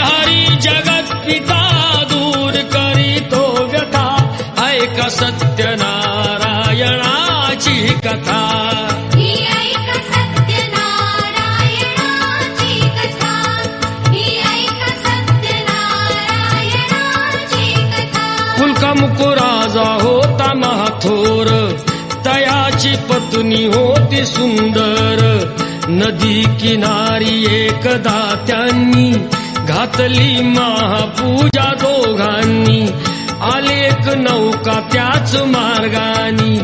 हरी जगत पिता दूर करीतो व्यथा ऐका सत्यनारायणाची कथा मुकुराजा होता महाथोर तयाची पत्नी होती सुंदर नदी किनारी एकदा त्यांनी घातली महापूजा दोघांनी आले एक नौका त्याच मार्गानी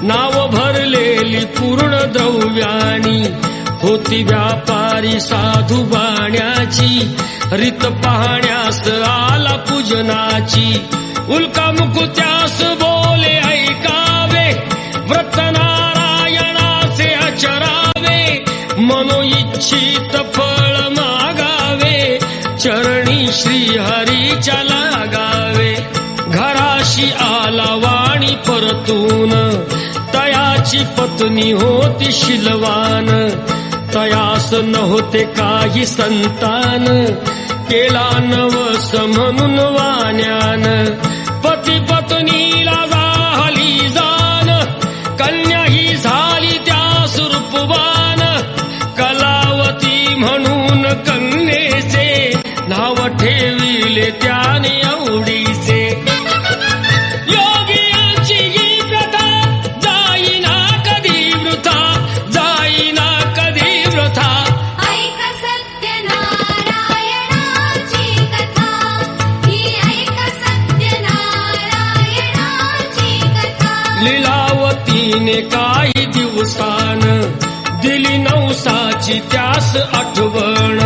नाव भरलेली पूर्ण द्रव्यानी होती व्यापारी साधू बाण्याची रीत पाहण्यास आला पूजनाची उल्कामुख त्यास बोले ऐकावे व्रत नारायणाचे आचरावे मनोइच्छित फळ मागावे चरणी श्री हरीच्या लागावे घराशी आला वाणी परतून तयाची पत्नी होती शीलवान तयास नव्हते काही संतान केला नवस म्हणून वाण्यान पती पत्नीला झाली जाण कन्या ही झाली त्या रूपवान कलावती म्हणून कन्येचे नाव ठेविले त्याने आवडीचे योगियांची ही प्रथा जाईना कधी वृथा जाईना कधी वृथा लीलावतीने काही दिवसान दिली नवसाची त्यास आठवण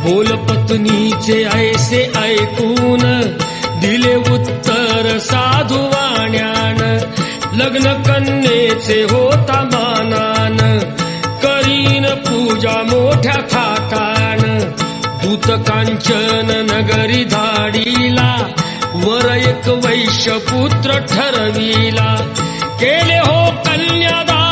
बोल पत्नीचे ऐसे ऐकून दिले उत्तर साधू वाण्यान लग्न कन्येचे होता मानान करीन पूजा मोठ्या थाटान दूत कांचन नगरी धाडीला वर एक वैश्य पुत्र ठरविला केले हो कन्यादान